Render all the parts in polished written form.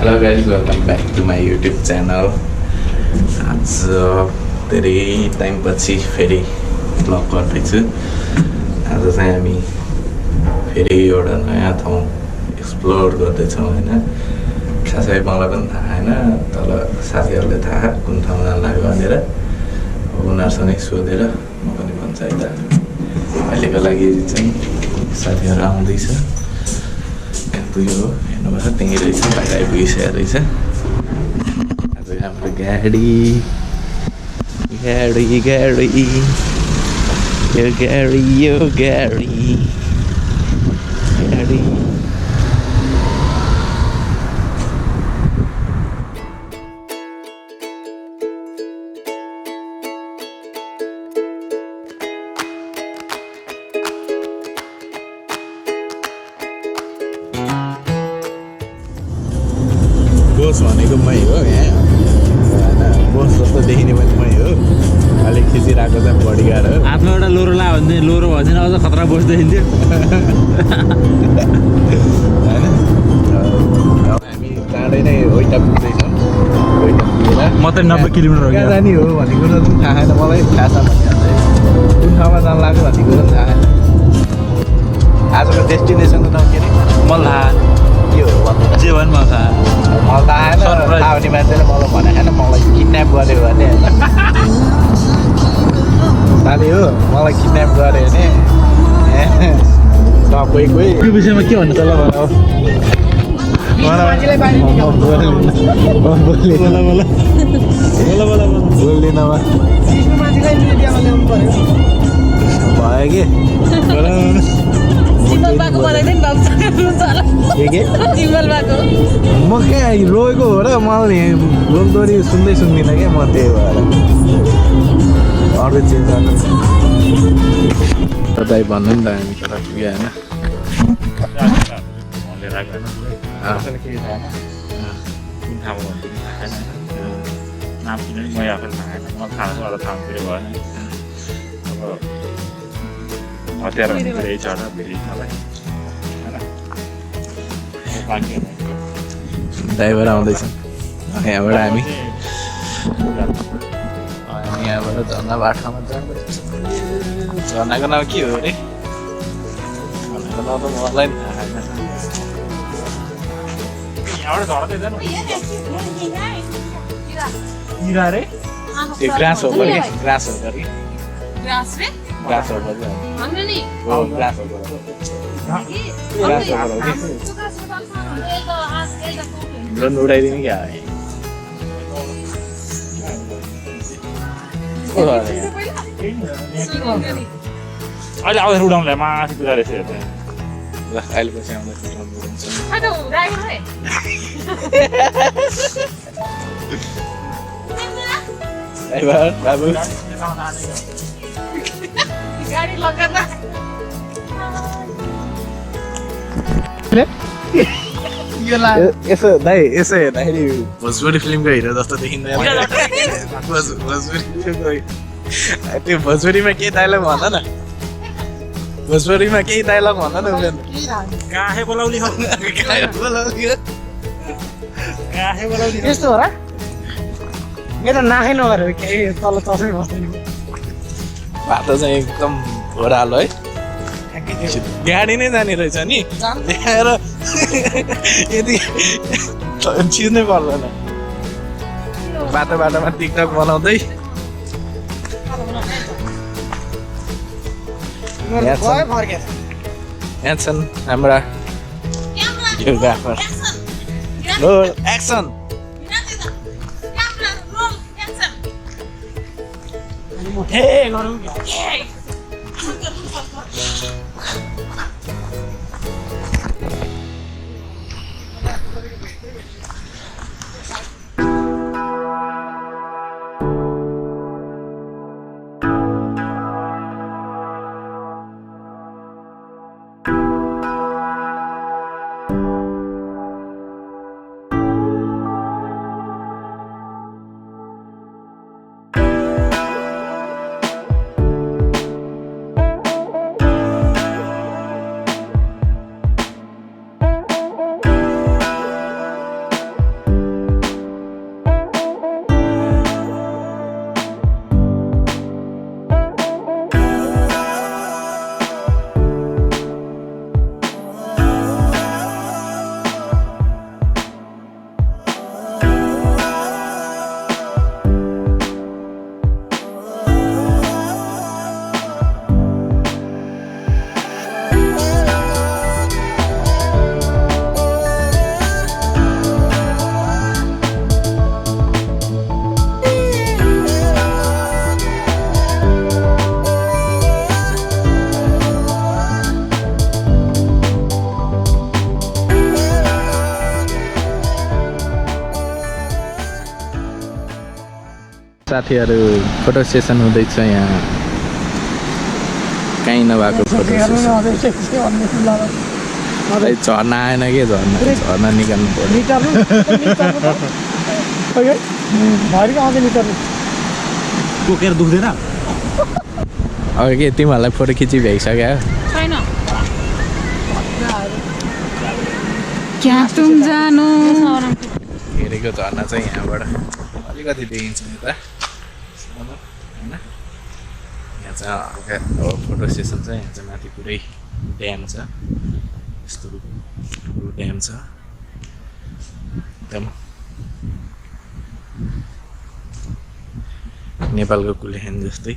Hello guys, welcome back to my YouTube channel. आज धेरै टाइमपछि फेरि भ्लग गर्दैछु। आज चाहिँ हामी फेरि एउटा नयाँ ठाउँ एक्सप्लोर गर्दैछौँ हैन। खासै मलाई पनि थाहा छैन, तर साथीहरूले थाहा कुन ठाउँ जान लाग्यो भनेर उनीहरूसँगै सोधेर म पनि भन्छ है त। अहिलेको लागि चाहिँ साथीहरू आउँदैछ। पुग्यो हेर्नुभएको त्यहीँ रहेछ, बाहिर आइपुगिसकेको रहेछ। आज हाम्रो गाडी यो गाडी बोस भनेको मै हो। यहाँ होइन बोस जस्तो देखिने पनि मै हो। अलिक खिचिरहेको चाहिँ बडीगार्ड हो। आफ्नो एउटा लोरो ला भन्दै लोरो भएन अझ खतरा बोस देखिन्थ्यो होइन। हामी चाँडै नै ओइटा पुग्दैछौँ। ओइटा पुगेर मात्रै 90 किलोमिटर हो। कहाँ जाने हो भन्ने कुरो पनि थाहा छैन मलाई। थाहा छ भनिहाल्दै कुन ठाउँमा जान लाग्यो भन्ने कुरो पनि थाहा छैन। आजको डेस्टिनेसनको नाम के अरे? मलाई के हो भन्नु जे भन् मलाई थाहा मलाई थाहा छैन। थाहा हुने मान्छेले मलाई भनेको छैन मलाई किडन्याप गर्यो भने होइन। साथी हो मलाई किडन्याप गर्यो भने कोही यो विषयमा के भन्नु चल्ला भन बोल्दिनँ भयो कि म कहाँ रोएको हो र मलाई लोकदोरी सुन्दिनँ क्या म त्यही भएर अरू चेन्ज गर्नु तपाईँ भन्नु नि त हामी तर पुग्यो होइन। ड्राइभर आउँदैछ यहाँबाट हामी यहाँबाट झर्ना बाटोमा जाँदैछ। झर्नाको नाम के हो अरे? झर्नाको नाम त मलाई पनि थाहा छैन। त्यो ग्रास हो कि ग्रास हो कि ग्रास हो ड्रोन उडाइदिने क्या अहिले आउँदाखेरि उडाउनुलाई माथि पुरा रहेछ। ल अहिले पछि आउँदाखेरि ड्राइभर बाबु यसो दाइ यसो हेर्दाखेरि भोजपुरी फिल्मको हिरो जस्तो देखिँदैन। त्यो भोजपुरीमा केही डायलग भन न। भोजपुरीमा केही डायलग भन न। काहे बोलाउली हो यस्तो हो र मेरो नाखै नगरेर केही तल चसै बस्दैन। बाटो चाहिँ एकदम ओह्रालो है। गाडी नै जाने रहेछ नि देखाएर यदि चिन्नै पर्दैन। बाटोमा टिकटक बनाउँदै यहाँ छन् हाम्रा भिडियोग्राफर। Roll action. साथीहरू फोटो सेसन हुँदैछ यहाँ कहीँ नभएको फोटो सेसन झर्ना आएन के झर्ना निकाल्नु पर्यो बोकेर दुख्दैन अघि के तिमीहरूलाई फोटो खिची भ्याइसक्यो छैन क्या तुम जानो हेरेको झर्ना चाहिँ यहाँबाट अलिकति देखिन्छ यता होइन यहाँ चाहिँ हल्का अब फोटो सेसन छ यहाँ चाहिँ माथि पुरै ड्याम छ यस्तो ठुलो ड्याम छ एकदम नेपालको कुलेखान जस्तै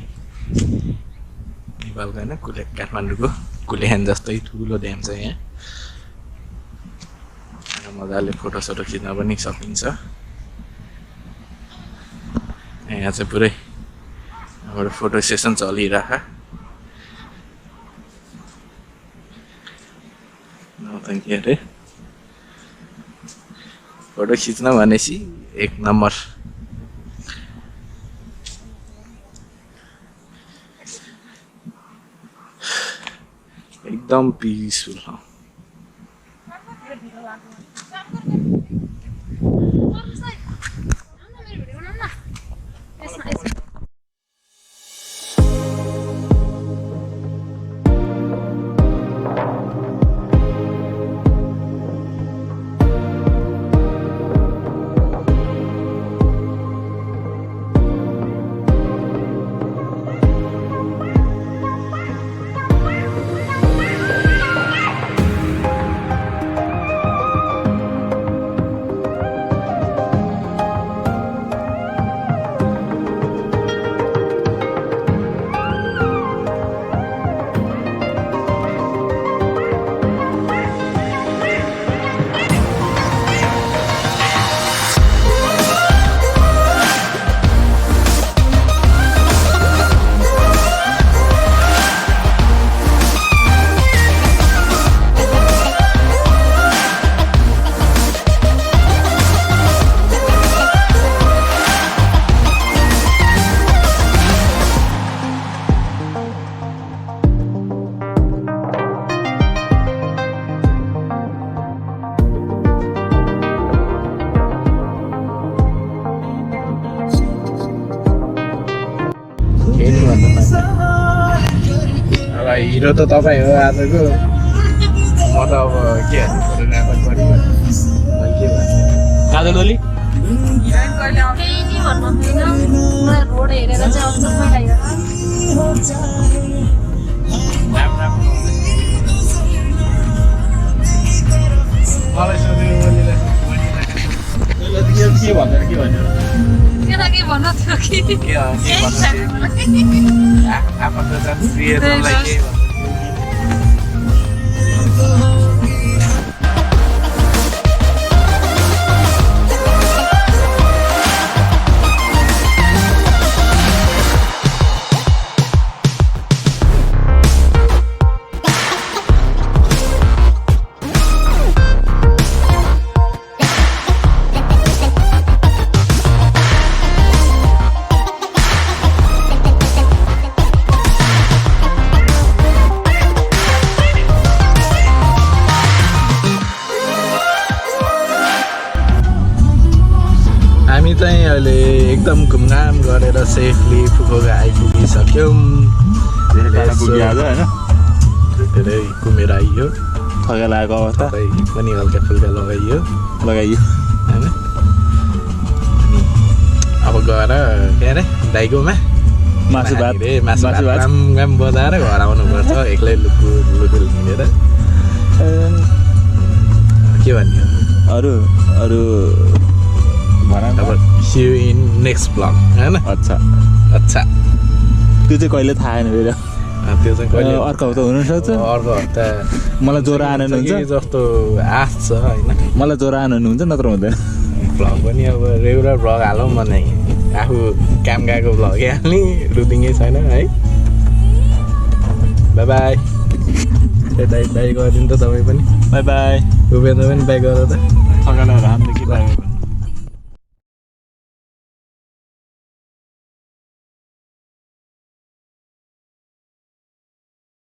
नेपालको होइन काठमाडौँको कुलेखान जस्तै ठुलो ड्याम छ यहाँ मजाले फोटोसोटो खिच्न पनि सकिन्छ यहाँ चाहिँ पुरै यहाँबाट फोटो सेसन चलिरह के अरे फोटो खिच्न भनेपछि एक नम्बर एकदम पिसफुल हिरो त तपाईँ हो आजको म त अब के फोटोग्राफर पनि के भन्नु काजल ओली रोड हेरेर चाहिँ आउँछ मलाई सोधेको के भनेर के भन्यो के भन्नु थियो कि आफन्त जानु प्रियजनलाई के भन्नु हामी चाहिँ अहिले एकदम घुमघाम गरेर सेफली फुकोगा आइपुगिसक्यौँ धेरै घुमेर आइयो थका लागेको अवस्था पनि हल्का फुल्का लगाइयो लगाइयो होइन अनि अब गएर के अरे दाइकोमा मासु भात काम बजाएर घर आउनुपर्छ एक्लै लुकुर हिँडेर के भन्ने अरू अब see you in next blog होइन अच्छा त्यो चाहिँ कहिले थाहा छैन फेरि त्यो चाहिँ कहिले अर्को हप्ता हुनसक्छ अर्को हप्ता मलाई ज्वरो आएन हुन्छ जस्तो आश छ होइन मलाई ज्वरो आएन हुन्छ नत्र हुँदैन भ्लग पनि अब रेगुलर भ्लग हालौँ भने आफू काम गएको भ्लग हाल्ने रुदिङै छैन है बाई बाई बाई गरिदिनु त तपाईँ पनि बाई बाई उपेन्द्र पनि बाई गर त थकाएर हामदेखि बाई